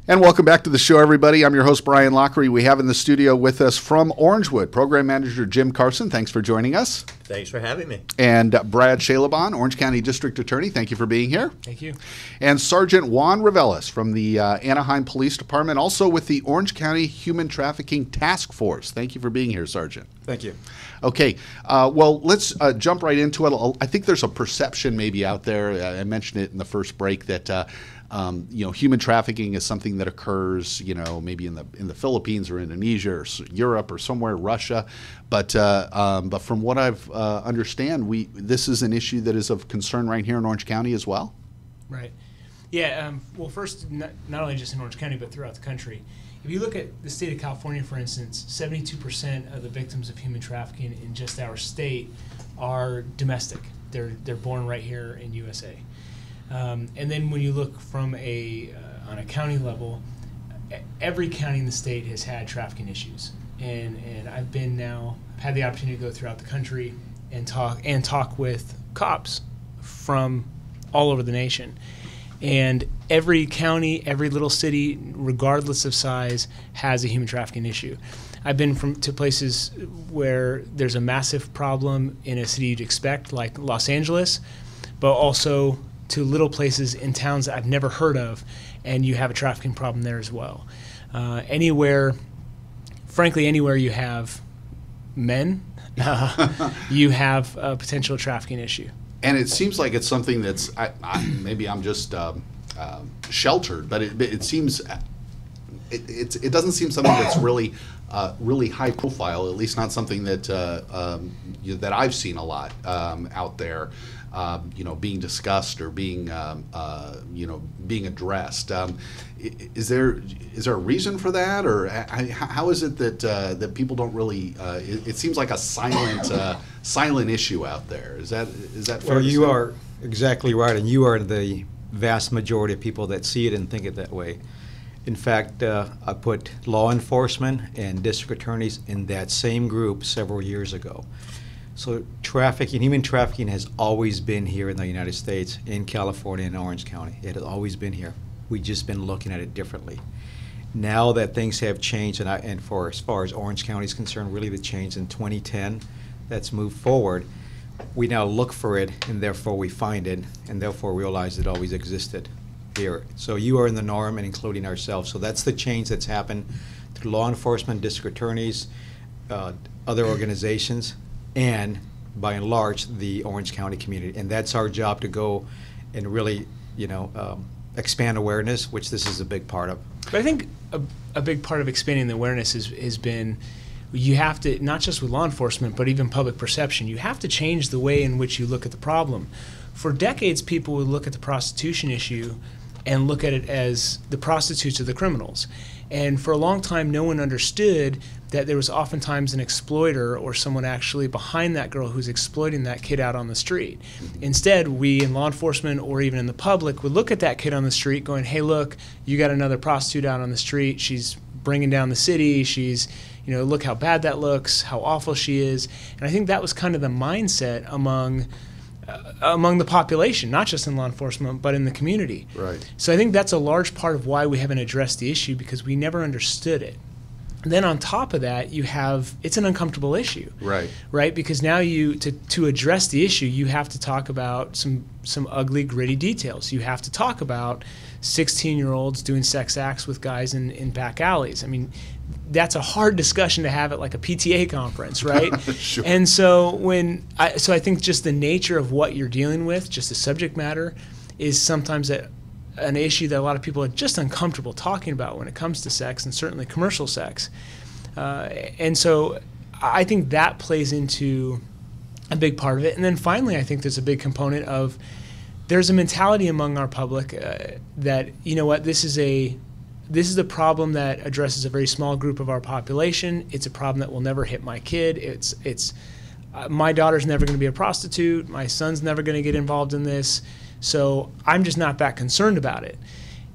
And welcome back to the show, everybody. I'm your host, Brian Lockery. We have in the studio with us from Orangewood, Program Manager Jim Carson. Thanks for joining us. Thanks for having me. And Brad Shalabon, Orange County District Attorney. Thank you for being here. Thank you. And Sergeant Juan Reveles from the Anaheim Police Department, also with the Orange County Human Trafficking Task Force. Thank you for being here, Sergeant. Thank you. Okay, well, let's jump right into it. I think there's a perception maybe out there, I mentioned it in the first break, that human trafficking is something that occurs, maybe in the Philippines or Indonesia or Europe or somewhere, Russia. But from what I've understand, this is an issue that is of concern right here in Orange County as well. Right. Yeah. Well, first, not only just in Orange County, but throughout the country. If you look at the state of California, for instance, 72% of the victims of human trafficking in just our state are domestic. They're born right here in USA. And then when you look from on a county level, every county in the state has had trafficking issues. And I've had the opportunity to go throughout the country and talk with cops from all over the nation. And every county, every little city, regardless of size, has a human trafficking issue. I've been to places where there's a massive problem in a city you'd expect, like Los Angeles, but also to little places in towns that I've never heard of, and you have a trafficking problem there as well. Frankly, anywhere you have men, you have a potential trafficking issue. And it seems like it's something that's, maybe I'm just sheltered, but it seems, it doesn't seem something that's really high profile, at least not something that that I've seen a lot out there, being discussed or being addressed. Is there a reason for that, or how is it that people don't really? It seems like a silent issue out there. Is that fair? Well, you are exactly right, and you are the vast majority of people that see it and think it that way. In fact, I put law enforcement and district attorneys in that same group several years ago. So human trafficking has always been here in the United States, in California and Orange County. It has always been here. We've just been looking at it differently. Now that things have changed, and for as far as Orange County is concerned, really the change in 2010 that's moved forward, we now look for it, and therefore we find it, and therefore realize it always existed here. So you are in the norm, and including ourselves. So that's the change that's happened through law enforcement, district attorneys, other organizations, and by and large the Orange County community. And that's our job, to go and really expand awareness, which this is a big part of. But I think a big part of expanding the awareness has been, you have to, not just with law enforcement, but even public perception, you have to change the way in which you look at the problem. For decades, people would look at the prostitution issue and look at it as the prostitutes are the criminals. And for a long time, no one understood that there was oftentimes an exploiter or someone actually behind that girl who's exploiting that kid out on the street. Instead, we in law enforcement or even in the public would look at that kid on the street going, hey, look, you got another prostitute out on the street. She's bringing down the city. She's, look how bad that looks, how awful she is. And I think that was kind of the mindset among the population, not just in law enforcement, but in the community. Right. So I think that's a large part of why we haven't addressed the issue, because we never understood it. And then on top of that, it's an uncomfortable issue. Right. Right? Because now to address the issue, you have to talk about some ugly, gritty details. You have to talk about 16-year-olds doing sex acts with guys in back alleys. I mean, that's a hard discussion to have at like a PTA conference, right? Sure. And so I think just the nature of what you're dealing with, just the subject matter, is sometimes an issue that a lot of people are just uncomfortable talking about when it comes to sex, and certainly commercial sex. And so I think that plays into a big part of it. And then finally, I think there's a big component of, there's a mentality among our public that, this is a problem that addresses a very small group of our population. It's a problem that will never hit my kid. My daughter's never going to be a prostitute. My son's never going to get involved in this. So I'm just not that concerned about it.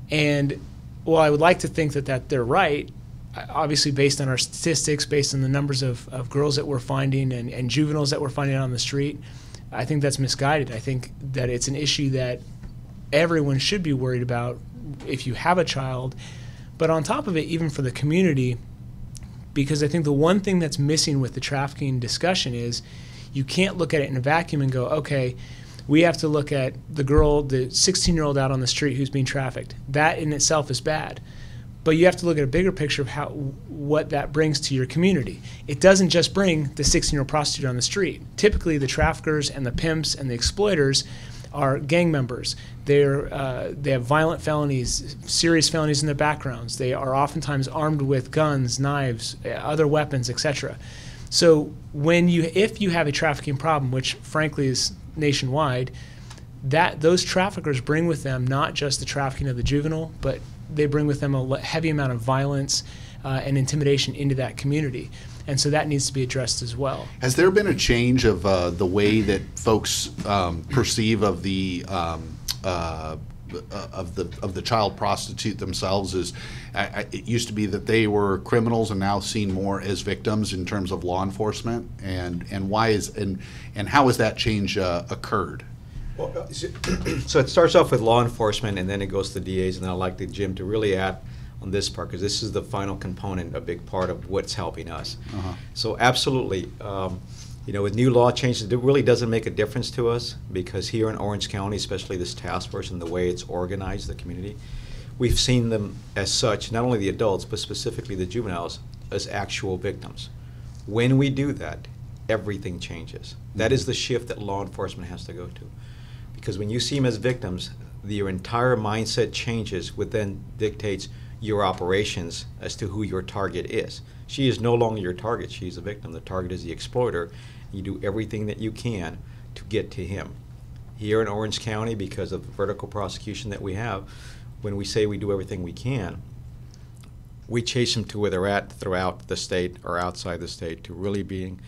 And while I would like to think that they're right, obviously based on our statistics, based on the numbers of girls that we're finding and juveniles that we're finding on the street, I think that's misguided. I think that it's an issue that everyone should be worried about if you have a child, But on top of it, even for the community, because I think the one thing that's missing with the trafficking discussion is you can't look at it in a vacuum and go, okay, we have to look at the girl, the 16-year-old out on the street who's being trafficked. That in itself is bad. But you have to look at a bigger picture of what that brings to your community. It doesn't just bring the 16-year-old prostitute on the street. Typically, the traffickers and the pimps and the exploiters are gang members. They have violent felonies, serious felonies in their backgrounds. They are oftentimes armed with guns, knives, other weapons, etc. So if you have a trafficking problem, which frankly is nationwide, those traffickers bring with them not just the trafficking of the juvenile, but they bring with them a heavy amount of violence and intimidation into that community. And so that needs to be addressed as well. Has there been a change of the way that folks perceive of the child prostitute themselves? It used to be that they were criminals and now seen more as victims in terms of law enforcement, and how has that change occurred? Well, so it starts off with law enforcement, and then it goes to DAs, and I'd like the Jim to really add on this part, because this is the final component, a big part of what's helping us. So absolutely, with new law changes, it really doesn't make a difference to us, because here in Orange County, especially this task force and the way it's organized, the community, we've seen them as such, not only the adults, but specifically the juveniles, as actual victims. When we do that, everything changes. That is the shift that law enforcement has to go to. Because when you see them as victims, your entire mindset changes, which then dictates your operations as to who your target is. She is no longer your target, she's a victim. The target is the exploiter. You do everything that you can to get to him. Here in Orange County, because of the vertical prosecution that we have, when we say we do everything we can, we chase them to where they're at throughout the state or outside the state, to really being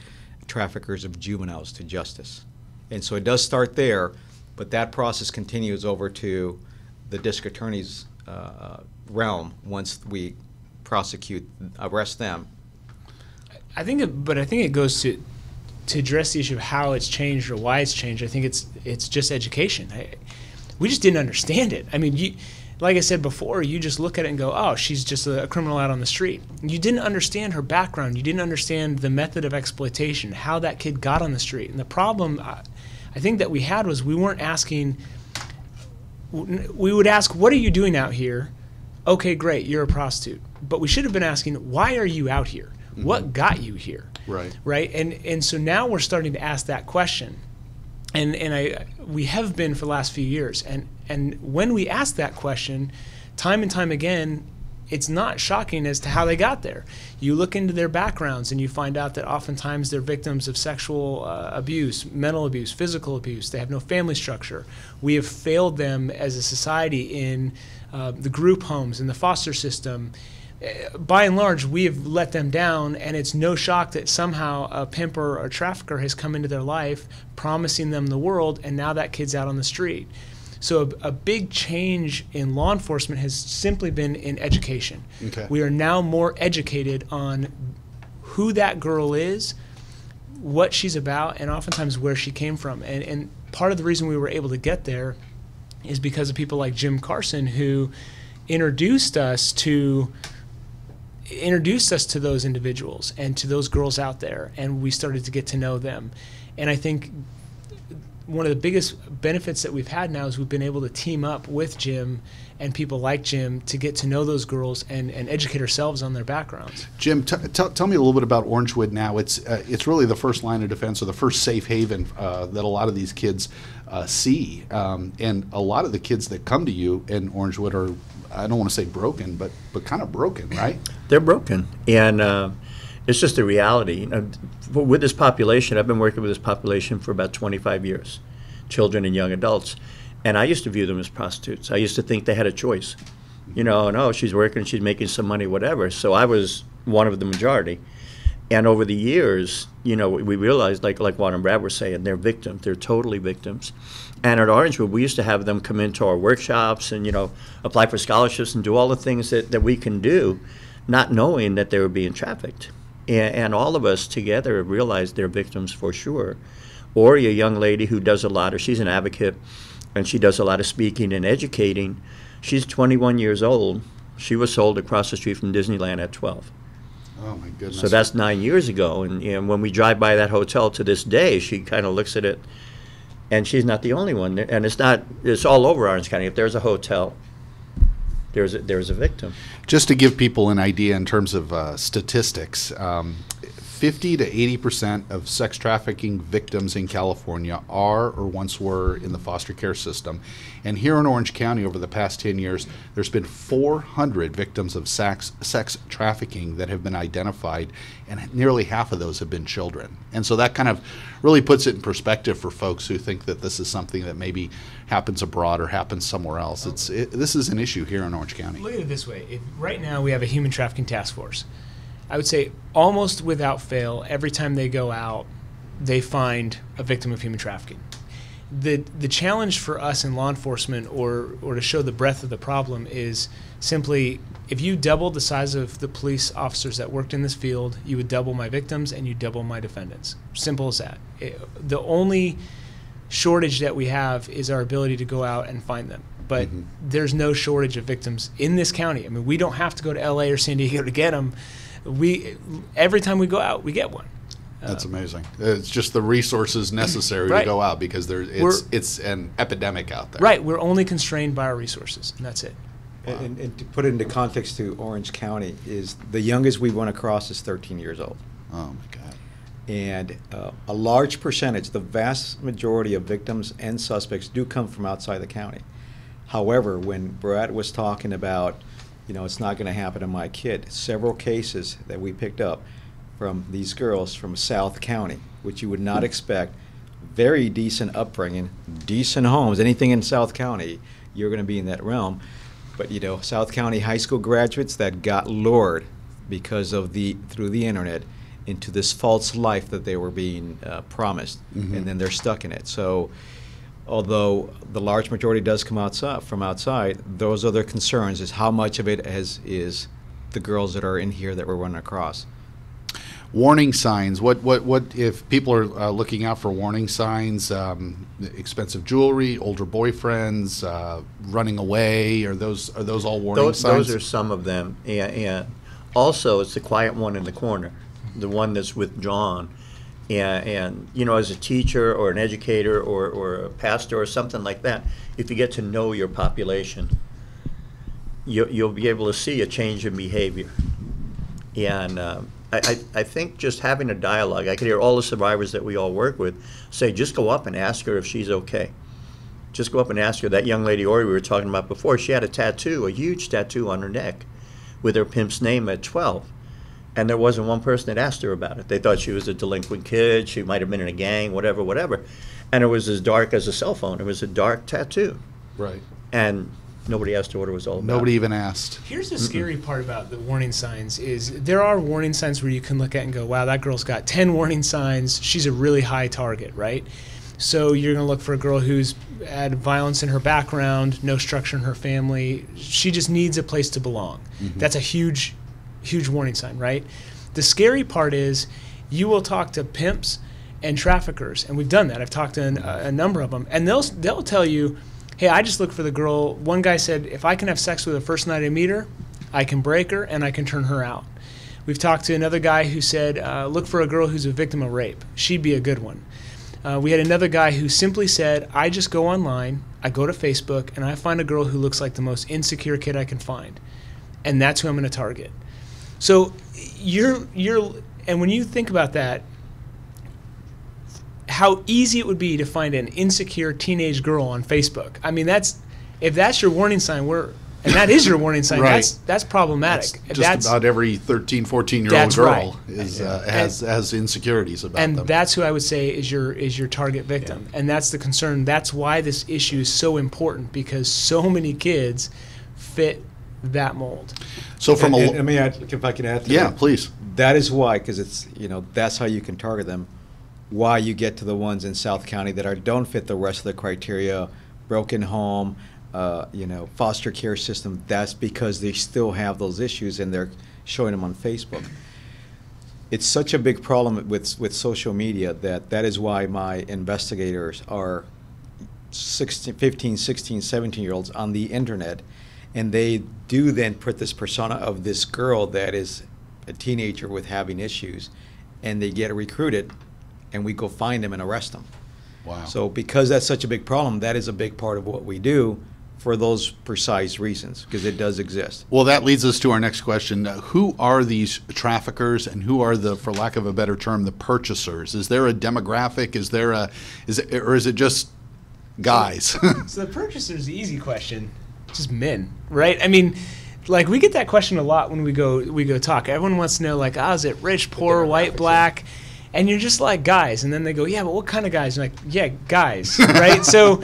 traffickers of juveniles to justice. And so it does start there, but that process continues over to the district attorney's realm once we arrest them. I think it goes to address the issue of how it's changed or why it's changed. I think it's just education. We just didn't understand it. I mean, like I said before, you just look at it and go, oh, she's just a criminal out on the street. You didn't understand her background. You didn't understand the method of exploitation, how that kid got on the street. And the problem I think that we had was we weren't asking. We would ask, what are you doing out here? Okay, great, you're a prostitute. But we should have been asking, why are you out here? Mm-hmm. What got you here? Right? And so now we're starting to ask that question. And we have been for the last few years. And when we ask that question, time and time again, it's not shocking as to how they got there. You look into their backgrounds and you find out that oftentimes they're victims of sexual abuse, mental abuse, physical abuse. They have no family structure. We have failed them as a society in the group homes, in the foster system. By and large, we have let them down, and it's no shock that somehow a pimp or a trafficker has come into their life promising them the world, and now that kid's out on the street. So a big change in law enforcement has simply been in education. Okay. We are now more educated on who that girl is, what she's about, and oftentimes where she came from. And part of the reason we were able to get there is because of people like Jim Carson, who introduced us to those individuals and to those girls out there, and we started to get to know them. And I think one of the biggest benefits that we've had now is we've been able to team up with Jim and people like Jim to get to know those girls and educate ourselves on their backgrounds. Jim, tell me a little bit about Orangewood now. It's really the first line of defense, or the first safe haven that a lot of these kids see. And a lot of the kids that come to you in Orangewood are, I don't want to say broken, but kind of broken, right? They're broken. And it's just a reality. With this population, I've been working with this population for about 25 years, children and young adults. And I used to view them as prostitutes. I used to think they had a choice. No, she's working, she's making some money, whatever. So I was one of the majority. And over the years, we realized, like Juan and Brad were saying, they're victims. They're totally victims. And at Orangewood, we used to have them come into our workshops and, apply for scholarships and do all the things that we can do, not knowing that they were being trafficked. And all of us together realized they're victims for sure. Or a young lady who does a lot, or she's an advocate, and she does a lot of speaking and educating. She's 21 years old, She was sold across the street from Disneyland at 12. Oh my goodness. So that's 9 years ago, and when we drive by that hotel to this day, she kind of looks at it, and she's not the only one. And it's all over Orange County. If there's a hotel, there's a victim. Just to give people an idea in terms of statistics, 50 to 80% of sex trafficking victims in California are or once were in the foster care system. And here in Orange County over the past 10 years, there's been 400 victims of sex trafficking that have been identified, and nearly half of those have been children. And so that kind of really puts it in perspective for folks who think that this is something that maybe happens abroad or happens somewhere else. This is an issue here in Orange County. Look at it this way. Right now we have a human trafficking task force. I would say almost without fail, every time they go out, they find a victim of human trafficking. The challenge for us in law enforcement, or to show the breadth of the problem, is simply if you double the size of the police officers that worked in this field, you would double my victims and you double my defendants. Simple as that. The only shortage that we have is our ability to go out and find them. But there's no shortage of victims in this county. I mean, we don't have to go to LA or San Diego to get them. Every time we go out, we get one. That's amazing. It's just the resources necessary Right. to go out, because it's an epidemic out there. Right. We're only constrained by our resources, and that's it. Wow. And to put it into context to Orange County, is the youngest we went across is 13 years old. Oh my God. And a large percentage, the vast majority of victims and suspects do come from outside the county. However, when Brad was talking about, it's not going to happen to my kid, several cases that we picked up from these girls from South County, which you would not expect, very decent upbringing, decent homes, anything in South County, you're going to be in that realm. But, South County high school graduates that got lured because of through the internet into this false life that they were being promised, and then they're stuck in it. So, although the large majority does come from outside, those are their concerns, is how much of it is the girls that are in here that we're running across. Warning signs. What if people are looking out for warning signs? Expensive jewelry, older boyfriends, running away. Are those all warning signs? Those are some of them. And also, it's the quiet one in the corner, the one that's withdrawn. And as a teacher or an educator or a pastor or something like that, if you get to know your population, you'll be able to see a change in behavior. And I think just having a dialogue, I could hear all the survivors that we all work with say, just go up and ask her if she's okay. Just go up and ask her. That young lady, Ori, we were talking about before, she had a tattoo, a huge tattoo on her neck with her pimp's name at 12. And there wasn't one person that asked her about it. They thought she was a delinquent kid, she might have been in a gang, whatever. And it was as dark as a cell phone. It was a dark tattoo. Right. And nobody asked her what it was all about. Nobody even asked. Here's the scary part about the warning signs is there are warning signs where you can look at and go, wow, that girl's got 10 warning signs. She's a really high target, right? So you're going to look for a girl who's had violence in her background, no structure in her family. She just needs a place to belong. That's a huge warning sign, right? The scary part is you will talk to pimps and traffickers, and we've done that. I've talked to a number of them, and they'll tell you, hey, I just look for the girl. One guy said, if I can have sex with her first night I meet her, I can break her and I can turn her out. We've talked to another guy who said, look for a girl who's a victim of rape. She'd be a good one. We had another guy who simply said, I just go online, I go to Facebook, and I find a girl who looks like the most insecure kid I can find. And that's who I'm going to target. So and when you think about that, how easy it would be to find an insecure teenage girl on Facebook. I mean, if that's your warning sign, and that is your warning sign, Right. that's problematic. That's about every 13, 14-year-old That's girl right. has insecurities about them. And that's who I would say is your target victim. And that's the concern. That's why this issue is so important, because so many kids fit that mold. So from And let me add, if I can add to that. yeah, please. That is why, because it's, that's how you can target them. Why you get to the ones in South County that don't fit the rest of the criteria, broken home, foster care system. That's because they still have those issues and they're showing them on Facebook. It's such a big problem with social media that is why my investigators are 15, 16, 17-year-olds on the internet, And they do then put this persona of this girl that is a teenager with having issues, and they get recruited, and we go find them and arrest them. Wow. So because that's such a big problem, that is a big part of what we do for those precise reasons, because it does exist. Well, that leads us to our next question. Who are these traffickers, and who are the, for lack of a better term, the purchasers? Is there a demographic? Or is it just guys? So the purchaser's the easy question. Just men, right? I mean, like, we get that question a lot when we go talk. Everyone wants to know, like, is it rich, poor, white, black? And you're just like, guys. And then they go, yeah, but what kind of guys? You're like, yeah, guys, right? So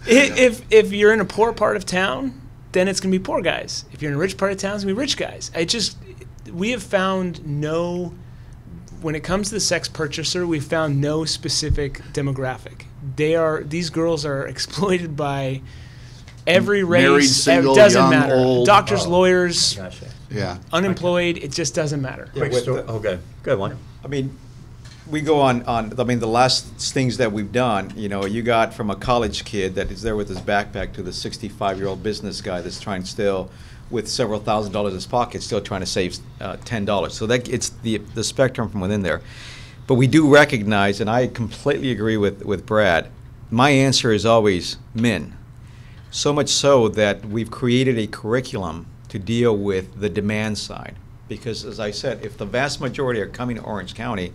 if you're in a poor part of town, then it's going to be poor guys. If you're in a rich part of town, it's going to be rich guys. We have found when it comes to the sex purchaser, we've found no specific demographic. These girls are exploited by every race. Married, single, it doesn't young, matter. old. Doctors, lawyers, Gotcha. Yeah. unemployed, it just doesn't matter. Quick story. Okay, good one. I mean, we go on, the last things that we've done, you got from a college kid that is there with his backpack to the 65-year-old business guy that's trying still, with several $1,000s in his pocket, still trying to save $10. So that it's the spectrum from within there. But we do recognize, and I completely agree with Brad, my answer is always men. So much so that we've created a curriculum to deal with the demand side. Because, as I said, if the vast majority are coming to Orange County,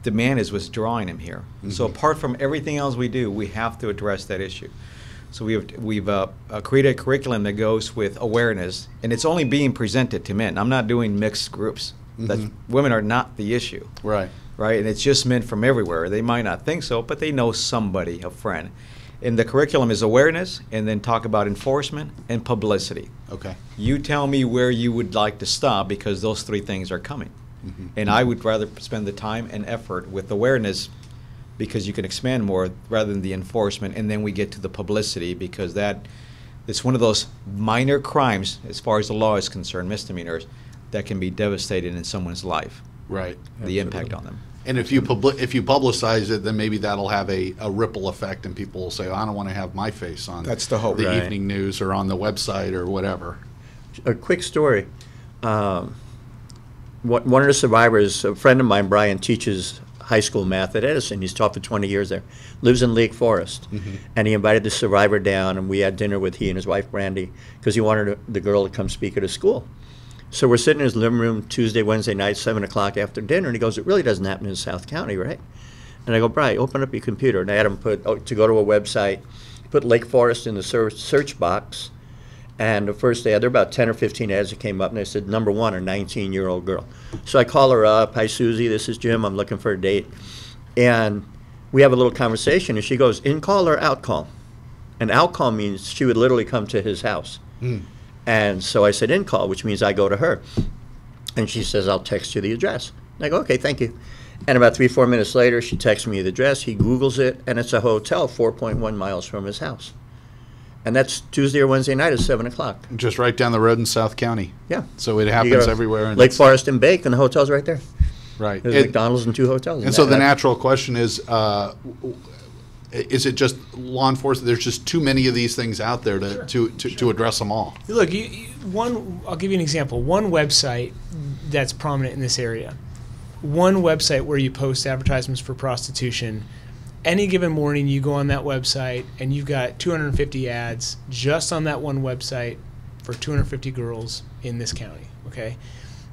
demand is what's drawing them here. Mm-hmm. So apart from everything else we do, we have to address that issue. So we've created a curriculum that goes with awareness, and it's only being presented to men. I'm not doing mixed groups. Mm-hmm. Women are not the issue. Right. Right, and it's just men from everywhere. They might not think so, but they know somebody, a friend. And the curriculum is awareness, and then talk about enforcement and publicity. Okay. You tell me where you would like to stop, because those three things are coming. Mm-hmm. And I would rather spend the time and effort with awareness, because you can expand more, rather than the enforcement. And then we get to the publicity, because it's one of those minor crimes, as far as the law is concerned, misdemeanors, that can be devastating in someone's life. Right. The impact on them. And if you publicize it, then maybe that'll have a ripple effect, and people will say, I don't want to have my face on That's the hope. the Right. evening news or on the website or whatever. A quick story. One of the survivors, a friend of mine, Brian, teaches high school math at Edison. He's taught for 20 years there. Lives in Lake Forest. Mm-hmm. And he invited the survivor down, and we had dinner with he and his wife, Brandy, because he wanted the girl to come speak at his school. So we're sitting in his living room Tuesday, Wednesday night, 7 o'clock after dinner, and he goes, it really doesn't happen in South County, right? And I go, Brian, open up your computer. And I had him to go to a website, put Lake Forest in the search box, and the first day, there were about 10 or 15 ads that came up, and they said, number one, a 19-year-old girl. So I call her up, hi, Susie, this is Jim, I'm looking for a date. And we have a little conversation, and she goes, in call or out call? And out call means she would literally come to his house. Mm. And so I said in call, which means I go to her. And she says, I'll text you the address. And I go, okay, thank you. And about 3-4 minutes later, she texts me the address. He Googles it, and it's a hotel 4.1 miles from his house. And that's Tuesday or Wednesday night at 7 o'clock. Just right down the road in South County. Yeah. So it happens everywhere. And Lake Forest and Bake, and the hotel's right there. Right. There's McDonald's and 2 hotels. And so the natural question is it just law enforcement? There's just too many of these things out there to address them all. Look, I'll give you an example. One website that's prominent in this area, one website where you post advertisements for prostitution. Any given morning, you go on that website, and you've got 250 ads just on that one website for 250 girls in this county, okay?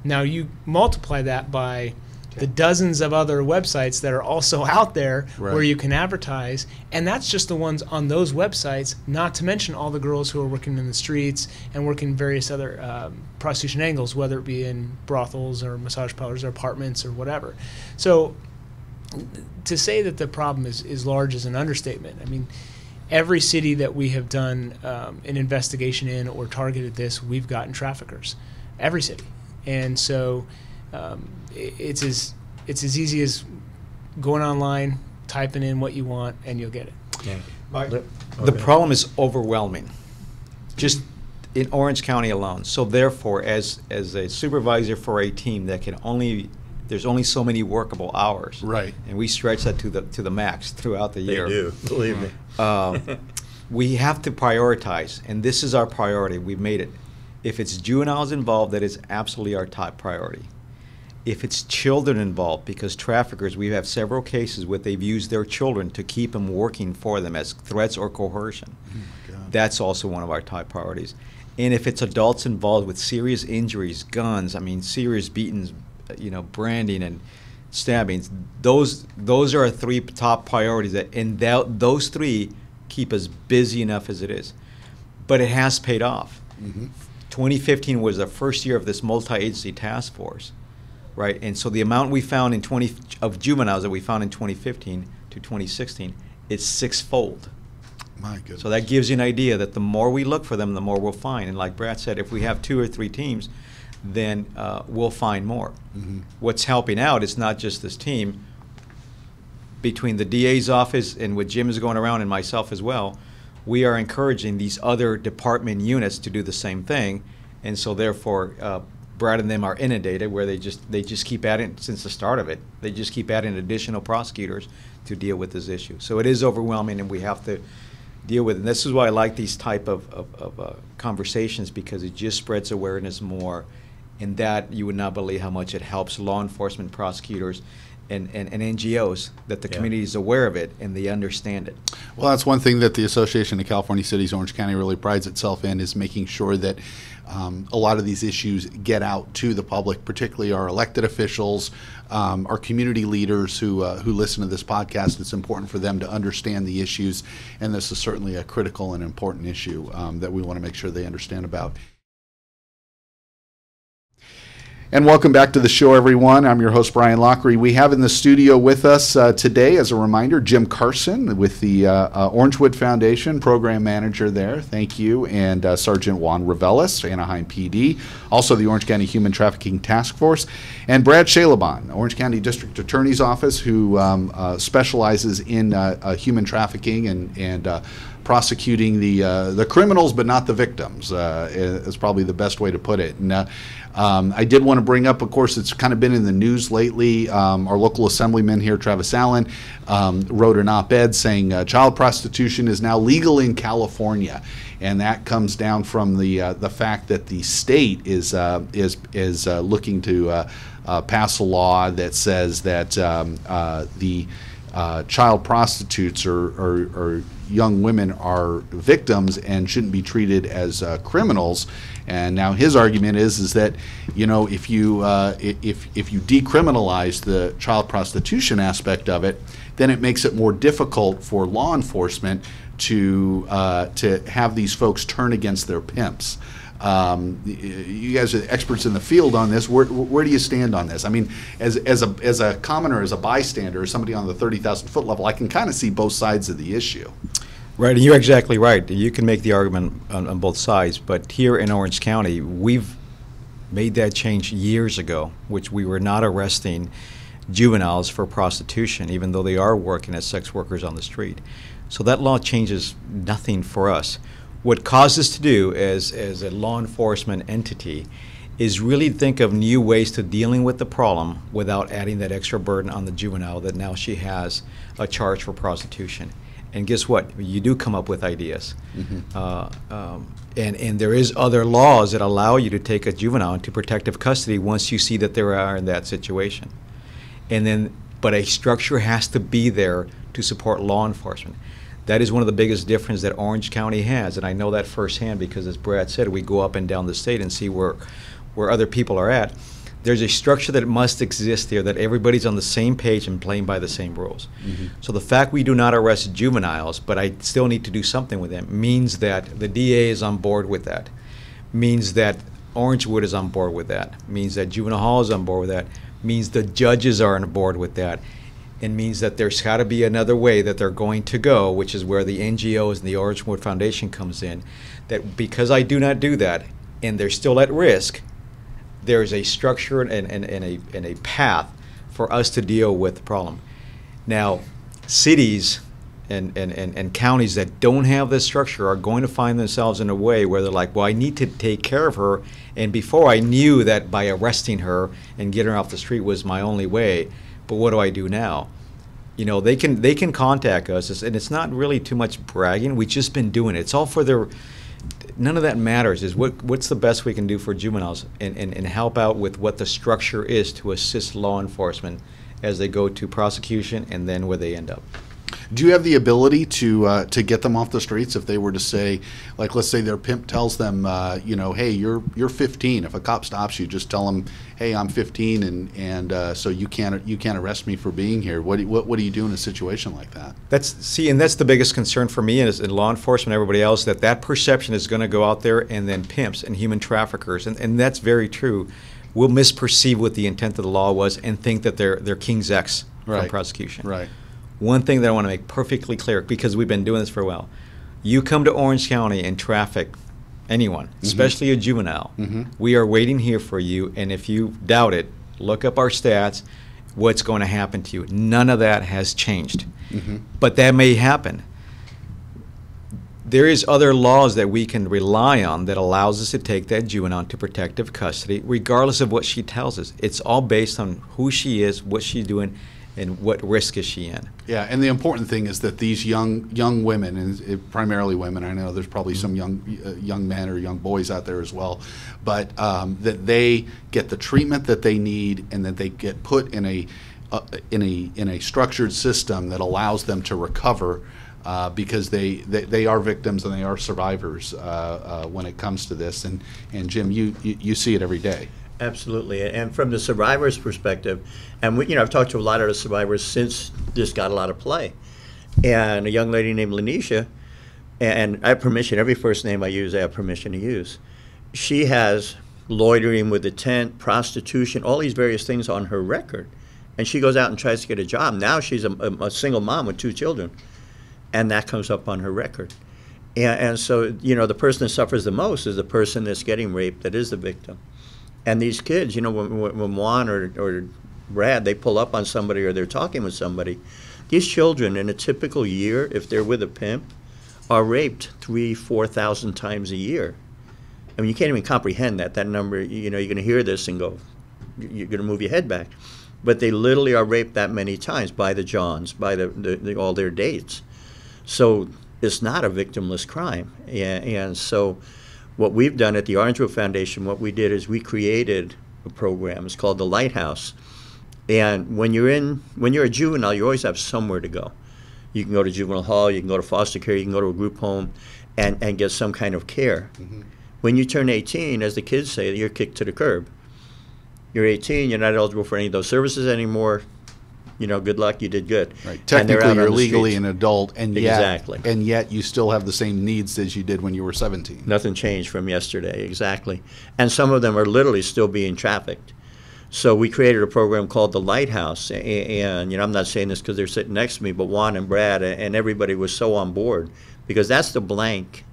Now, you multiply that by the dozens of other websites that are also out there where you can advertise, and that's just the ones on those websites, not to mention all the girls who are working in the streets and working various other prostitution angles, whether it be in brothels or massage parlors or apartments or whatever. So to say that the problem is large is an understatement. I mean, every city that we have done an investigation in or targeted this, we've gotten traffickers. Every city. And so it's as easy as going online, typing in what you want, and you'll get it. Yeah. The problem is overwhelming, just in Orange County alone. So therefore, as a supervisor for a team that there's only so many workable hours. Right. And we stretch that to the max throughout the year. They do, believe me. we have to prioritize, and this is our priority. We've made it. If it's juveniles involved, that is absolutely our top priority. If it's children involved, because traffickers, we have several cases where they've used their children to keep them working for them as threats or coercion. Oh my God. That's also one of our top priorities. And if it's adults involved with serious injuries, guns, I mean, serious beatings, branding and stabbings, those are our three top priorities. Those three keep us busy enough as it is. But it has paid off. Mm-hmm. 2015 was the first year of this multi-agency task force, right? And so the amount we found of juveniles that we found in 2015 to 2016 is sixfold. My goodness. So that gives you an idea that the more we look for them, the more we'll find. And like Brad said, if we have 2 or 3 teams, then we'll find more. Mm-hmm. What's helping out is not just this team. Between the DA's office and what Jim is going around and myself as well, we are encouraging these other department units to do the same thing. And so therefore, Brad and them are inundated where they just keep adding, since the start of it, they just keep adding additional prosecutors to deal with this issue. So it is overwhelming, and we have to deal with it. And this is why I like these type of conversations, because it just spreads awareness more, and that you would not believe how much it helps law enforcement, prosecutors, and NGOs, that the community is aware of it and they understand it. Well, that's one thing that the Association of California Cities Orange County really prides itself in, is making sure that a lot of these issues get out to the public, particularly our elected officials, our community leaders who listen to this podcast. It's important for them to understand the issues, and this is certainly a critical and important issue that we want to make sure they understand about. And welcome back to the show, everyone. I'm your host, Brian Lockery. We have in the studio with us today, as a reminder, Jim Carson with the Orangewood Foundation, program manager there. Thank you. And Sergeant Juan Reveles, Anaheim PD, also the Orange County Human Trafficking Task Force, and Brad Shalaban, Orange County District Attorney's Office, who specializes in human trafficking and prosecuting the criminals, but not the victims, is probably the best way to put it. And I did want to bring up, of course, it's kind of been in the news lately. Our local assemblyman here, Travis Allen, wrote an op-ed saying child prostitution is now legal in California, and that comes down from the fact that the state is looking to pass a law that says that the child prostitutes or young women are victims and shouldn't be treated as criminals. And now his argument is that, if you decriminalize the child prostitution aspect of it, then it makes it more difficult for law enforcement to have these folks turn against their pimps. You guys are experts in the field on this. Where do you stand on this? I mean, as a commoner, as a bystander, as somebody on the 30,000 foot level, I can kind of see both sides of the issue. Right, and you're exactly right. You can make the argument on both sides, but here in Orange County, we've made that change years ago, which we were not arresting juveniles for prostitution, even though they are working as sex workers on the street. So that law changes nothing for us. What caused us to do as a law enforcement entity is really think of new ways to dealing with the problem without adding that extra burden on the juvenile that now she has a charge for prostitution. And guess what? You do come up with ideas. Mm-hmm. And there is other laws that allow you to take a juvenile into protective custody once you see that they are in that situation. But a structure has to be there to support law enforcement. That is one of the biggest differences that Orange County has, and I know that firsthand because, as Brad said, we go up and down the state and see where other people are at. There's a structure that must exist here, that everybody's on the same page and playing by the same rules. Mm-hmm. So the fact we do not arrest juveniles, but I still need to do something with them, means that the DA is on board with that, means that Orangewood is on board with that, means that Juvenile Hall is on board with that, means the judges are on board with that, and means that there's got to be another way that they're going to go, which is where the NGOs and the Orangewood Foundation comes in, that because I do not do that, and they're still at risk, there is a structure and a path for us to deal with the problem. Now, cities and counties that don't have this structure are going to find themselves in a way where they're like, well, I need to take care of her, and before I knew that by arresting her and getting her off the street was my only way, but what do I do now? they can contact us, and it's not really too much bragging. We've just been doing it. It's all for their. None of that matters. Is what's the best we can do for juveniles, and help out with what the structure is to assist law enforcement as they go to prosecution and then where they end up. Do you have the ability to get them off the streets if they were to say, like, let's say their pimp tells them, hey, you're 15. If a cop stops you, just tell them, hey, I'm 15, and so you can't arrest me for being here. What do you do in a situation like that? And that's the biggest concern for me and law enforcement, and everybody else, that perception is going to go out there, and then pimps and human traffickers, and that's very true, will misperceive what the intent of the law was and think that they're King's X from prosecution. Right. One thing that I want to make perfectly clear, because we've been doing this for a while, you come to Orange County and traffic anyone, especially a juvenile, we are waiting here for you, and if you doubt it, look up our stats, what's going to happen to you. None of that has changed. But that may happen. There is other laws that we can rely on that allows us to take that juvenile into protective custody, regardless of what she tells us. It's all based on who she is, what she's doing, and what risk is she in. Yeah, and the important thing is that these young women, and primarily women, I know there's probably some young men or young boys out there as well, but that they get the treatment that they need, and that they get put in a structured system that allows them to recover, because they are victims and they are survivors when it comes to this. And Jim, you see it every day. Absolutely, and from the survivor's perspective, and I've talked to a lot of the survivors since this got a lot of play, and a young lady named Lanisha, and I have permission, every first name I use I have permission to use. She has loitering with intent, prostitution, all these various things on her record, and she goes out and tries to get a job. Now she's a single mom with 2 children, and that comes up on her record. And so, the person that suffers the most is the person that's getting raped, that is the victim. And these kids, when Juan or Brad, they pull up on somebody or they're talking with somebody, these children in a typical year, if they're with a pimp, are raped 3,000-4,000 times a year. I mean, you can't even comprehend that number. You're going to hear this and go, you're going to move your head back. But they literally are raped that many times by the Johns, by all their dates. So it's not a victimless crime. And so what we've done at the Orangewood Foundation, what we did is we created a program. It's called the Lighthouse. And when you're a juvenile, you always have somewhere to go. You can go to juvenile hall, you can go to foster care, you can go to a group home and get some kind of care. When you turn 18, as the kids say, you're kicked to the curb. You're 18, you're not eligible for any of those services anymore. Good luck, you did good. Right. Technically, you're legally an adult, and yet you still have the same needs as you did when you were 17. Nothing changed from yesterday, exactly. And some of them are literally still being trafficked. So we created a program called the Lighthouse, and I'm not saying this because they're sitting next to me, but Juan and Brad and everybody was so on board, because that's the blank,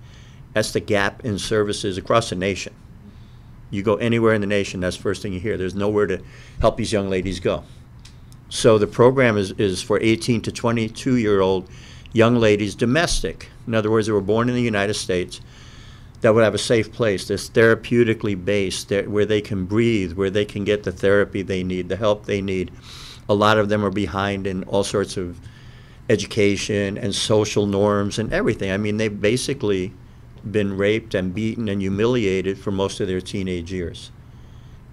that's the gap in services across the nation. You go anywhere in the nation, that's the first thing you hear. There's nowhere to help these young ladies go. So the program is for 18 to 22-year-old young ladies, domestic. In other words, they were born in the United States, that would have a safe place that's therapeutically based, where they can breathe, where they can get the therapy they need, the help they need. A lot of them are behind in all sorts of education and social norms and everything. I mean, they've basically been raped and beaten and humiliated for most of their teenage years.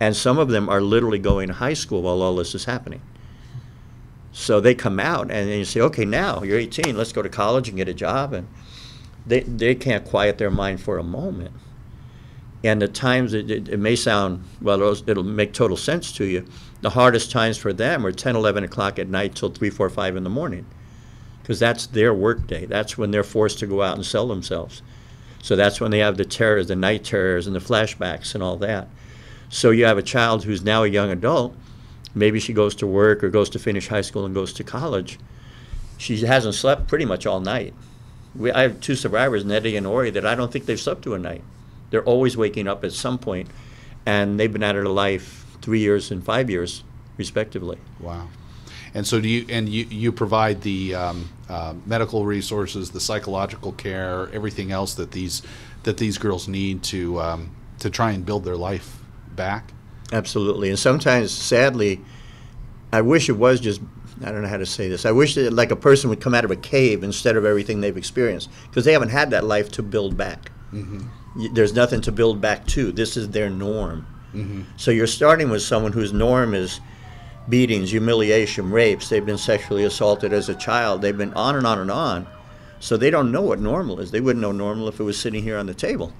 And some of them are literally going to high school while all this is happening. So they come out and you say, okay, now you're 18, let's go to college and get a job. And they can't quiet their mind for a moment. And the times, it may sound, well, it'll make total sense to you. The hardest times for them are 10, 11 o'clock at night till 3, 4, 5 in the morning, because that's their work day. That's when they're forced to go out and sell themselves. So that's when they have the terrors, the night terrors and the flashbacks and all that. So you have a child who's now a young adult. Maybe she goes to work or goes to finish high school and goes to college. She hasn't slept pretty much all night. I have 2 survivors, Nettie and Ori, that I don't think they've slept through a night. They're always waking up at some point, and they've been out of their life 3 years and 5 years, respectively. Wow. And so you provide the medical resources, the psychological care, everything else that these girls need to try and build their life back? Absolutely. And sometimes, sadly, I wish it was just, I don't know how to say this. I wish that, like, a person would come out of a cave instead of everything they've experienced, because they haven't had that life to build back. There's nothing to build back to. This is their norm. So you're starting with someone whose norm is beatings, humiliation, rapes. They've been sexually assaulted as a child. They've been on and on and on. So they don't know what normal is. They wouldn't know normal if it was sitting here on the table.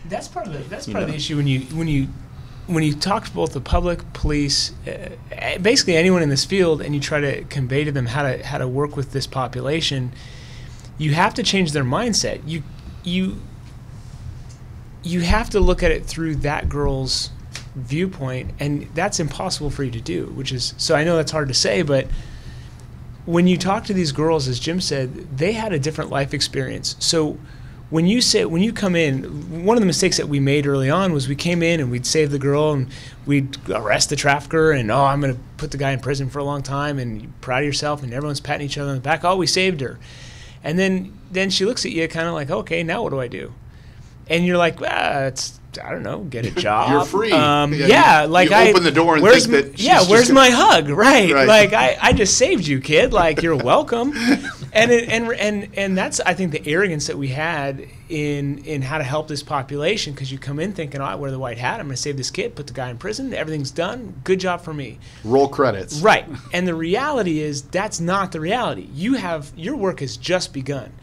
That's part of the issue when you talk to both the public, police, basically anyone in this field, and you try to convey to them how to work with this population. You have to change their mindset. You have to look at it through that girl's viewpoint, and that's impossible for you to do. Which is, so I know that's hard to say, but when you talk to these girls, as Jim said, they had a different life experience. So when you come in, one of the mistakes that we made early on was we came in and we'd save the girl and we'd arrest the trafficker and, oh, I'm going to put the guy in prison for a long time, and you're proud of yourself and everyone's patting each other on the back. Oh, we saved her. And then she looks at you kind of like, okay, now what do I do? And you're like, I don't know, get a job. You're free. You open the door and think that she's where's my hug? Right. Like I just saved you, kid. Like, you're welcome. And that's, I think, the arrogance that we had in how to help this population, because you come in thinking, oh, I wear the white hat, I'm going to save this kid, put the guy in prison, everything's done, good job for me. Roll credits. Right. And the reality is that's not the reality. Your work has just begun.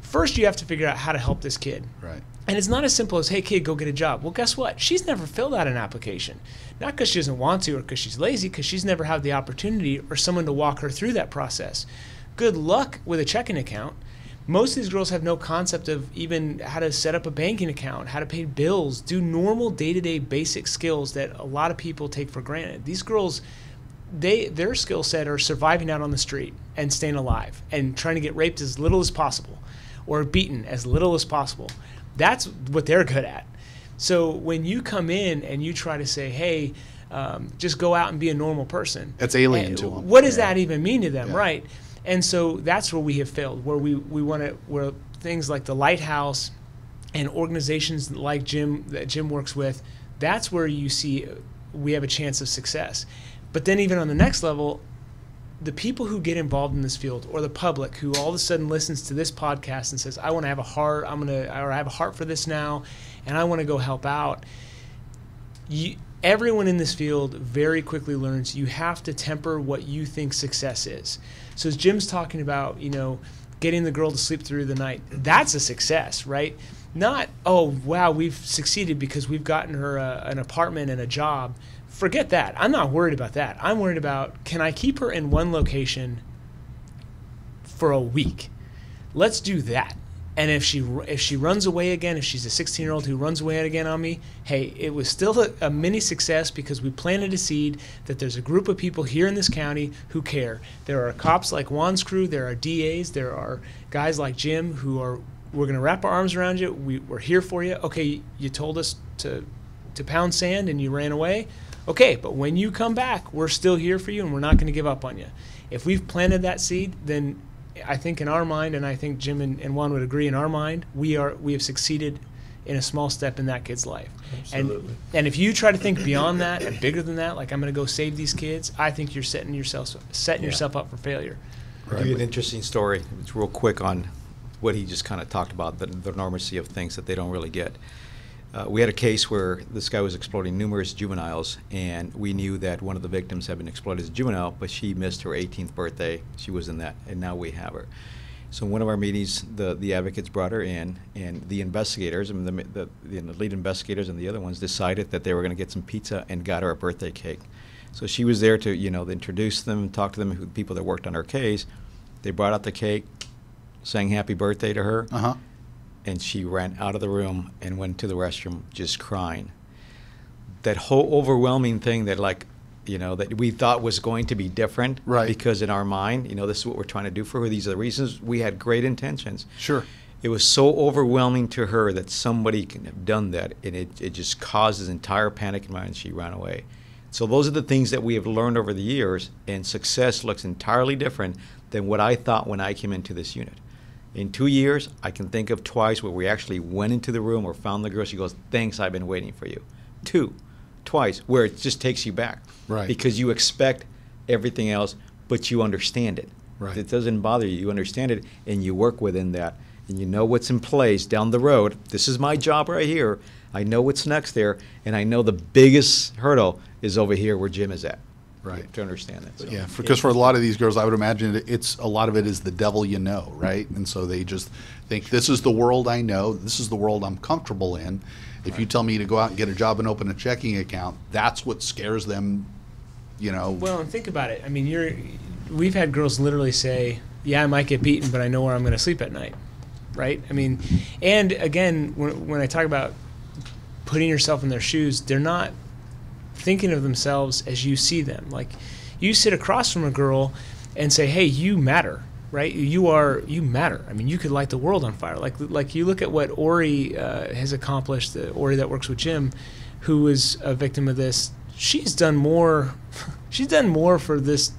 First, you have to figure out how to help this kid. Right. And it's not as simple as, hey, kid, go get a job. Well, guess what? She's never filled out an application. Not because she doesn't want to or because she's lazy, because she's never had the opportunity or someone to walk her through that process. Good luck with a checking account. Most of these girls have no concept of even how to set up a banking account, how to pay bills, do normal day-to-day basic skills that a lot of people take for granted. These girls, their skill set are surviving out on the street and staying alive and trying to get raped as little as possible or beaten as little as possible. That's what they're good at. So when you come in and you try to say, hey, just go out and be a normal person. That's alien to them. What does that even mean to them, right? And so that's where we have failed, where we want to, where things like the Lighthouse and organizations like that Jim works with, that's where you see we have a chance of success. But then even on the next level, the people who get involved in this field, or the public who all of a sudden listens to this podcast and says, I want to have a heart, I have a heart for this now, and I want to go help out. Everyone in this field very quickly learns you have to temper what you think success is. So as Jim's talking about, getting the girl to sleep through the night, that's a success, right? Not, oh, wow, we've succeeded because we've gotten her an apartment and a job. Forget that. I'm not worried about that. I'm worried about, can I keep her in one location for a week? Let's do that. And if she runs away again, if she's a 16-year-old who runs away again on me, hey, it was still a mini success because we planted a seed that there's a group of people here in this county who care. There are cops like Juan's crew, there are DAs, there are guys like Jim who are, we're going to wrap our arms around you, we're here for you. Okay, you told us to pound sand and you ran away. Okay, but when you come back, we're still here for you and we're not going to give up on you. If we've planted that seed, then I think in our mind, and I think Jim and Juan would agree in our mind, we have succeeded in a small step in that kid's life. Absolutely. And if you try to think beyond that and bigger than that, like I'm going to go save these kids, I think you're setting yourself up for failure. I'll give you an interesting story. It's real quick on what he just kind of talked about, the enormity of things that they don't really get. We had a case where this guy was exploiting numerous juveniles, and we knew that one of the victims had been exploited as a juvenile, but she missed her 18th birthday. She was in that, and now we have her. So in one of our meetings, the advocates brought her in, and the investigators, I mean, the lead investigators and the other ones decided that they were going to get some pizza and got her a birthday cake. So she was there to, introduce them, talk to them, people that worked on her case. They brought out the cake, sang happy birthday to her. Uh-huh. And she ran out of the room and went to the restroom just crying. That whole overwhelming thing that that we thought was going to be different. Right. Because in our mind, this is what we're trying to do for her. These are the reasons. We had great intentions. Sure. It was so overwhelming to her that somebody can have done that, and it just causes entire panic in her mind, and she ran away. So those are the things that we have learned over the years, and success looks entirely different than what I thought when I came into this unit. In 2 years, I can think of twice where we actually went into the room or found the girl. She goes, thanks, I've been waiting for you. Twice, where it just takes you back. Right. Because you expect everything else, but you understand it. Right. It doesn't bother you. You understand it, and you work within that, and you know what's in place down the road. This is my job right here. I know what's next there, and I know the biggest hurdle is over here where Jim is at. Right. To understand that. So. Yeah, because for a lot of these girls, I would imagine it's a lot of it is the devil you know, right? And so they just think, this is the world I know, this is the world I'm comfortable in. If you tell me to go out and get a job and open a checking account, that's what scares them, you know. Well, and think about it. I mean, we've had girls literally say, yeah, I might get beaten, but I know where I'm going to sleep at night, right? I mean, and again, when I talk about putting yourself in their shoes, they're not thinking of themselves as you see them. Like, you sit across from a girl and say, hey, you matter, right? You matter. I mean, you could light the world on fire. Like you look at what Ori has accomplished, the Ori that works with Jim, who is a victim of this. She's done more for this,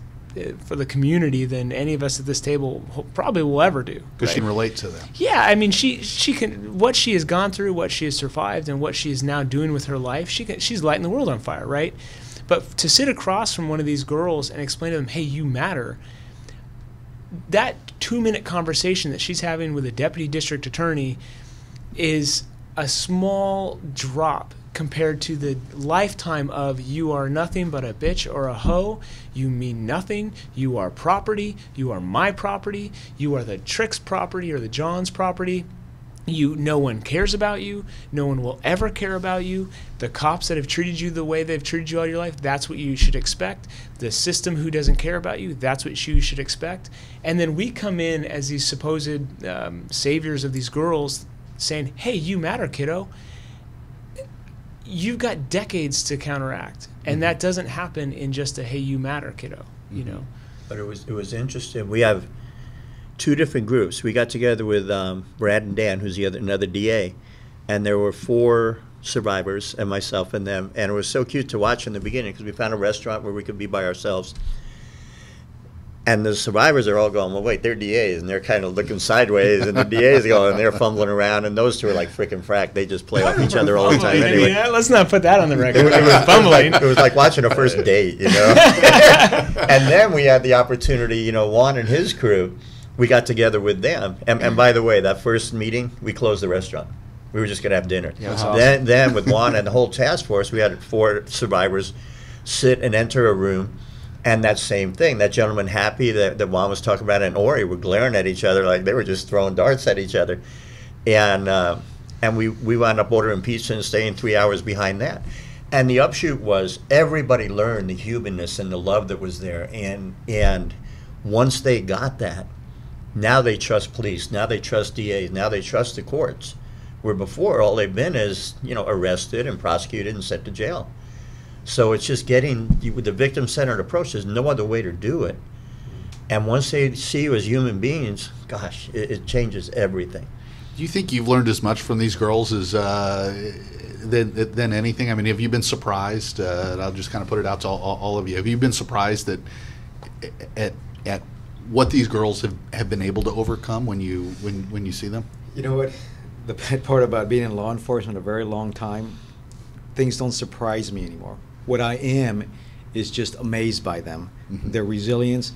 for the community than any of us at this table probably will ever do. Because she can relate to them. Yeah, I mean, she can, what she has gone through, what she has survived, and what she is now doing with her life, she's lighting the world on fire, right? But to sit across from one of these girls and explain to them, hey, you matter, that 2-minute conversation that she's having with a deputy district attorney is a small drop compared to the lifetime of you are nothing but a bitch or a hoe, you mean nothing, you are property, you are my property, you are the Trick's property or the John's property. No one cares about you, no one will ever care about you. The cops that have treated you the way they've treated you all your life, that's what you should expect. The system who doesn't care about you, that's what you should expect. And then we come in as these supposed saviors of these girls saying, hey, you matter, kiddo. You've got decades to counteract, and that doesn't happen in just a hey, you matter, kiddo. You know. But it was interesting. We have 2 different groups. We got together with Brad and Dan, who's another DA, and there were 4 survivors and myself and them, and it was so cute to watch in the beginning because we found a restaurant where we could be by ourselves. And the survivors are all going, well, wait, they're DAs, and they're kind of looking sideways, and the DAs going, and they're fumbling around, and those 2 are like freaking frack. They just play off each other all the time anyway. Let's not put that on the record. It was like watching a first date, you know? And then we had the opportunity, you know, Juan and his crew, we got together with them. And by the way, that first meeting, we closed the restaurant. We were just going to have dinner. Yeah, that's awesome. Then with Juan and the whole task force, we had 4 survivors sit and enter a room. And that same thing, that gentleman Happy that Juan was talking about and Ori were glaring at each other like they were just throwing darts at each other. And we wound up ordering pizza and staying 3 hours behind that. And the upshoot was everybody learned the humanness and the love that was there. And once they got that, now they trust police, now they trust DAs, now they trust the courts. Where before all they've been is, you know, arrested and prosecuted and sent to jail. So it's just getting, with the victim-centered approach, there's no other way to do it. And once they see you as human beings, gosh, it changes everything. Do you think you've learned as much from these girls as than anything? I mean, have you been surprised? And I'll just kind of put it out to all of you. Have you been surprised at what these girls have been able to overcome when you see them? You know what? The bad part about being in law enforcement a very long time, things don't surprise me anymore. What I am is just amazed by them, their resilience,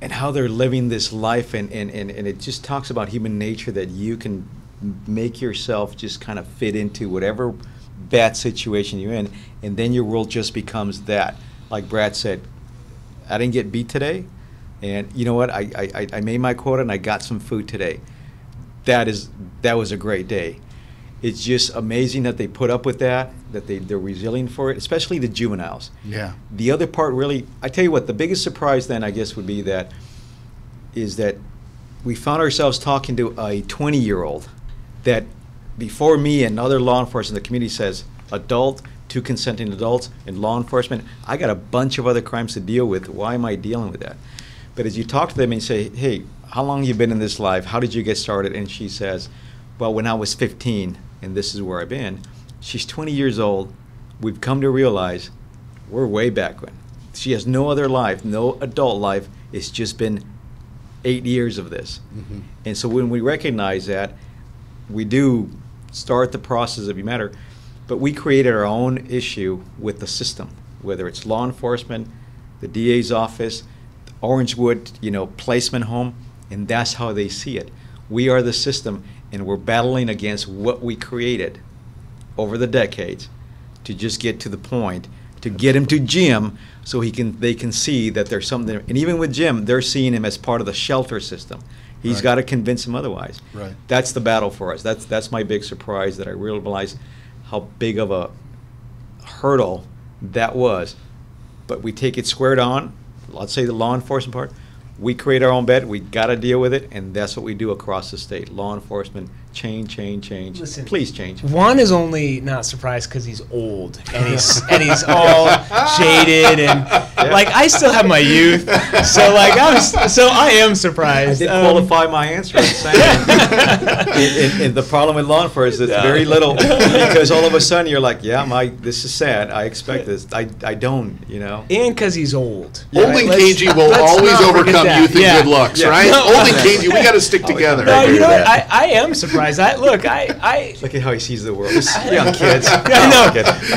and how they're living this life. And it just talks about human nature, that you can make yourself just kind of fit into whatever bad situation you're in, and then your world just becomes that. Like Brad said, I didn't get beat today, and you know what? I made my quota and I got some food today. That was a great day. It's just amazing that they put up with that they're resilient for it, especially the juveniles. Yeah. The other part really, I tell you what, the biggest surprise then I guess would be that we found ourselves talking to a 20-year-old that before me and other law enforcement in the community says adult, 2 consenting adults, and law enforcement, I got a bunch of other crimes to deal with. Why am I dealing with that? But as you talk to them and say, hey, how long have you been in this life? How did you get started? And she says, well, when I was 15, and this is where I've been. She's 20 years old. We've come to realize we're way back when. She has no other life, no adult life. It's just been 8 years of this. Mm-hmm. And so when we recognize that, we do start the process of You Matter, but we created our own issue with the system, whether it's law enforcement, the DA's office, Orangewood, placement home, and that's how they see it. We are the system, and we're battling against what we created over the decades to just get to the point, to get him to Jim so they can see that there's something there. And even with Jim, they're seeing him as part of the shelter system. He's Right. got to convince him otherwise. Right. That's the battle for us. That's my big surprise, that I realized how big of a hurdle that was. But we take it squared on. Let's say the law enforcement part. We create our own bed. We got to deal with it, and that's what we do across the state. Law enforcement, change. Listen, Please change. Juan is only not surprised because he's old and he's all jaded and like I still have my youth, so like I am I surprised. did qualify my answer. And the problem with law enforcement is it's very little, because all of a sudden you're like, this is sad. I expect this. I don't. And because he's old. Old and Let's- cagey will let's always not forget overcome that. youth and Yeah. good looks, Yeah. right? Old and cagey, we got to stick together. No, you know with what? I am surprised. Look, I Look at how he sees the world. This young kids. I know.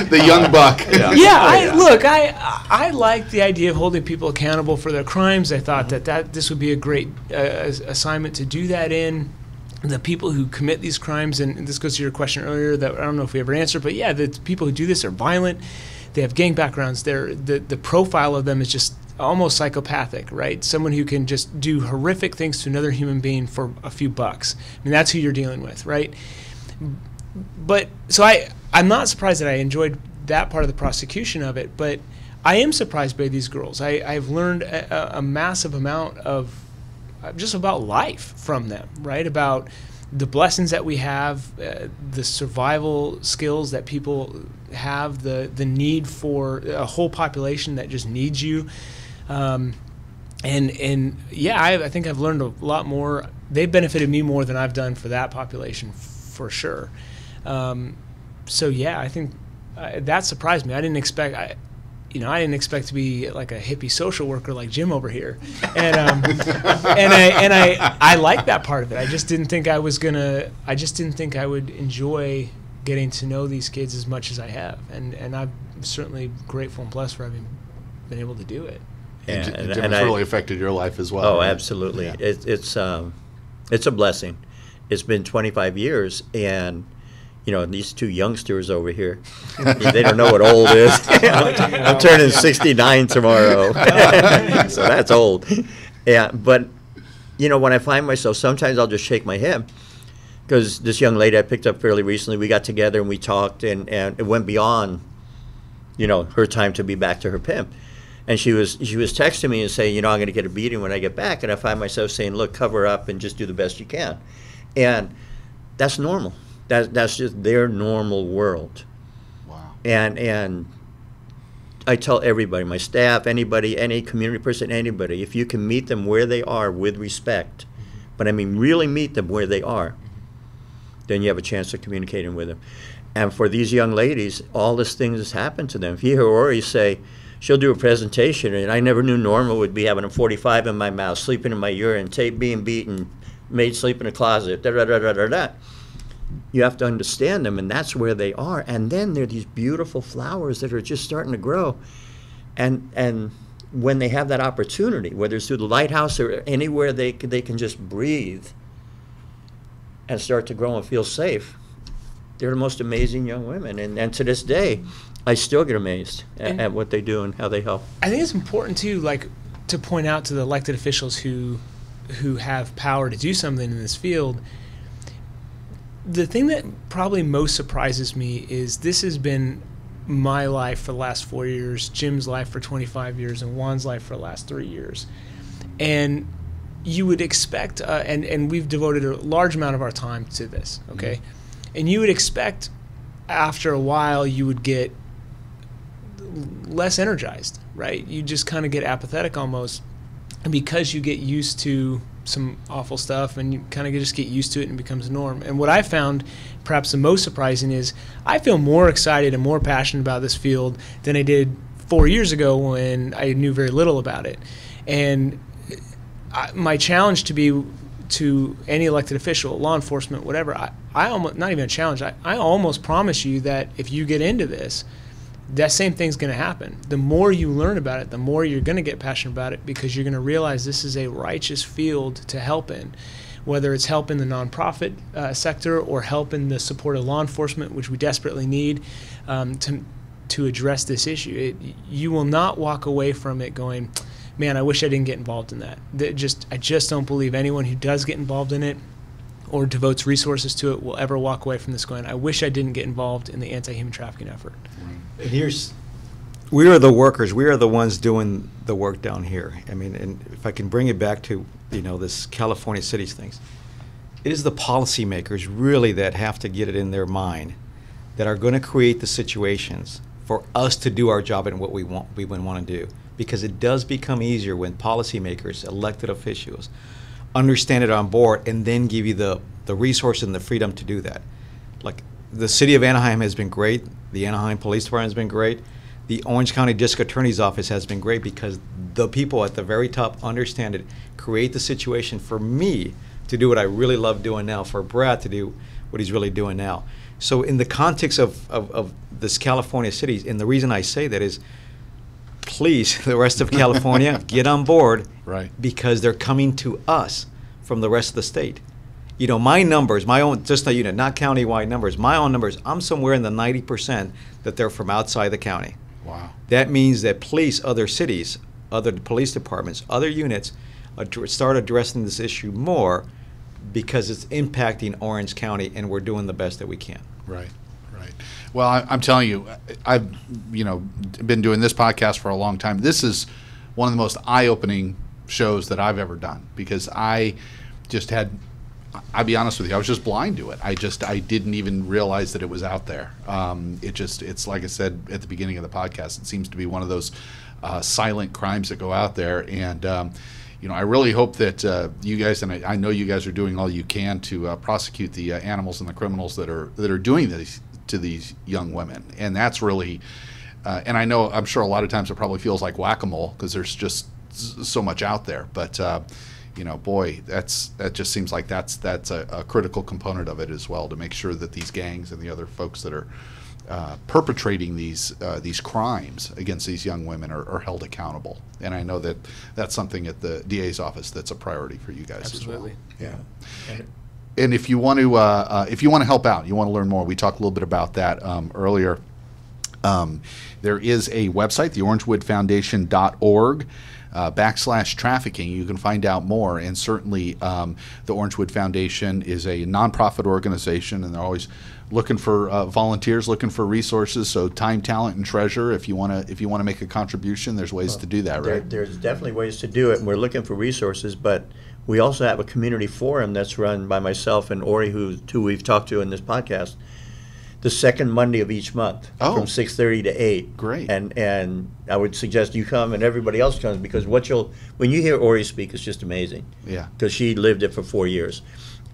The young buck. I like the idea of holding people accountable for their crimes. I thought that this would be a great assignment to do that in. The people who commit these crimes, and this goes to your question earlier that I don't know if we ever answered, but yeah, the people who do this are violent. They have gang backgrounds. The profile of them is just almost psychopathic, right? Someone who can just do horrific things to another human being for a few bucks. I mean, that's who you're dealing with, right? But so I'm not surprised that I enjoyed that part of the prosecution of it, but I am surprised by these girls. I've learned a massive amount of just about life from them, right? About the blessings that we have, the survival skills that people have, the need for a whole population that just needs you. I think I've learned a lot more. They've benefited me more than I've done for that population, for sure. I think that surprised me. I didn't expect. I didn't expect to be like a hippie social worker like Jim over here, and I like that part of it. I just didn't think I was gonna. I just didn't think I would enjoy getting to know these kids as much as I have, and I'm certainly grateful and blessed for having been able to do it. Yeah, And Jim has really affected your life as well. Oh, right? absolutely. Yeah. It's a blessing. It's been 25 years, and these two youngsters over here, they don't know what old is. I'm turning 69 tomorrow, so that's old. Yeah, but when I find myself, sometimes I'll just shake my head, because this young lady I picked up fairly recently, we got together and we talked, and it went beyond, her time to be back to her pimp. And she was texting me and saying, I'm going to get a beating when I get back. And I find myself saying, look, cover up and just do the best you can. And that's normal. That's just their normal world. Wow. And I tell everybody, my staff, anybody, any community person, anybody, if you can meet them where they are with respect, but I mean really meet them where they are, then you have a chance of communicating with them. And for these young ladies, all these things has happened to them. If you hear Ori say, she'll do a presentation, and I never knew Norma would be having a 45 in my mouth, sleeping in my urine, being beaten, made sleep in a closet, da-da-da-da-da-da. You have to understand them, and that's where they are. And then there are these beautiful flowers that are just starting to grow. And when they have that opportunity, whether it's through the lighthouse or anywhere they can just breathe and start to grow and feel safe, they're the most amazing young women. And to this day, I still get amazed at what they do and how they help. I think it's important too, like, to point out to the elected officials who have power to do something in this field. The thing that probably most surprises me is this has been my life for the last 4 years, Jim's life for 25 years, and Juan's life for the last 3 years. And you would expect, and we've devoted a large amount of our time to this, okay? Mm-hmm. And you would expect after a while you would get less energized, right? You just kind of get apathetic almost, and because you get used to some awful stuff and you kind of just get used to it and it becomes a norm. And what I found perhaps the most surprising is I feel more excited and more passionate about this field than I did 4 years ago when I knew very little about it. And my challenge to any elected official, law enforcement, whatever, I almost, not even a challenge, I almost promise you that if you get into this, that same thing's going to happen. The more you learn about it, the more you're going to get passionate about it, because you're going to realize this is a righteous field to help in, whether it's help in the nonprofit sector or help in the support of law enforcement, which we desperately need to address this issue. You will not walk away from it going, man, I wish I didn't get involved in that. I just don't believe anyone who does get involved in it or devotes resources to it will ever walk away from this going, I wish I didn't get involved in the anti-human trafficking effort. We are the workers. We are the ones doing the work down here. I mean, and if I can bring it back to, this California cities things, it is the policymakers really that have to get it in their mind that are going to create the situations for us to do our job and what we want to do. Because it does become easier when policymakers, elected officials, understand it on board and then give you the resource and the freedom to do that. Like, the city of Anaheim has been great. The Anaheim Police Department has been great. The Orange County District Attorney's Office has been great because the people at the very top understand it, create the situation for me to do what I really love doing now, for Brad to do what he's really doing now. So in the context of this California cities, and the reason I say that is, please, the rest of California, get on board, Right. because they're coming to us from the rest of the state. My numbers, my own, just a unit, not countywide numbers, my own numbers, I'm somewhere in the 90% that they're from outside the county. Wow. That means that police, other cities, other police departments, other units start addressing this issue more because it's impacting Orange County, and we're doing the best that we can. Right, right. Well, I'm telling you, I've been doing this podcast for a long time. This is one of the most eye-opening shows that I've ever done, because I just had, I'll be honest with you, I was just blind to it. I didn't even realize that it was out there. It's like I said at the beginning of the podcast, it seems to be one of those silent crimes that go out there. And I really hope that you guys, and I know you guys are doing all you can to prosecute the animals and the criminals that are doing this to these young women. And that's really, and I'm sure a lot of times it probably feels like whack-a-mole because there's just so much out there. But boy, that just seems like that's a critical component of it as well, to make sure that these gangs and the other folks that are perpetrating these crimes against these young women are held accountable. And I know that that's something at the DA's office that's a priority for you guys. Absolutely. As well. Yeah. And if you want to help out, you want to learn more, we talked a little bit about that earlier. There is a website, theorangewoodfoundation.org. /trafficking. You can find out more, and certainly the Orangewood Foundation is a nonprofit organization, and they're always looking for volunteers, looking for resources. So time, talent, and treasure. If you want to make a contribution, there's ways to do that, right? There's definitely ways to do it, and we're looking for resources. But we also have a community forum that's run by myself and Ori, who we've talked to in this podcast, the second Monday of each month from 6:30 to 8. Great. And I would suggest you come and everybody else comes, because when you hear Ori speak, it's just amazing. Yeah. Because she lived it for 4 years.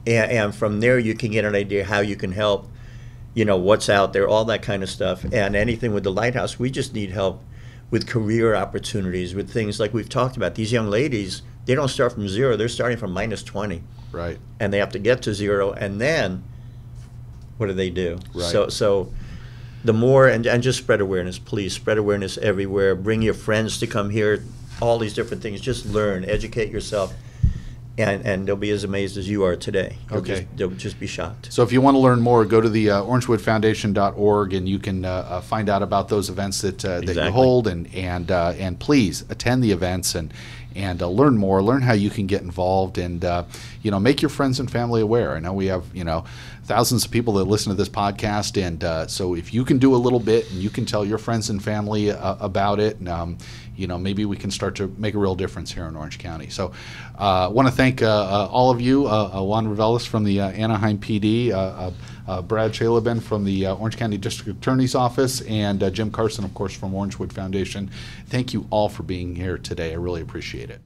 And from there you can get an idea how you can help, what's out there, all that kind of stuff. And anything with the Lighthouse, we just need help with career opportunities, with things like we've talked about. These young ladies, they don't start from zero, they're starting from -20. Right. And they have to get to zero, and then what do they do? Right. So the more, and just spread awareness, please. Spread awareness everywhere. Bring your friends to come here, all these different things. Just learn, educate yourself, and they'll be as amazed as you are today. They'll just be shocked. So if you want to learn more, go to the orangewoodfoundation.org, and you can find out about those events that you hold, and please attend the events and learn more, learn how you can get involved, and make your friends and family aware. I know we have thousands of people that listen to this podcast, and so if you can do a little bit and you can tell your friends and family about it, maybe we can start to make a real difference here in Orange County. So I want to thank all of you, Juan Reveles from the Anaheim PD, Brad Chalobin from the Orange County District Attorney's Office, and Jim Carson, of course, from Orangewood Foundation. Thank you all for being here today. I really appreciate it.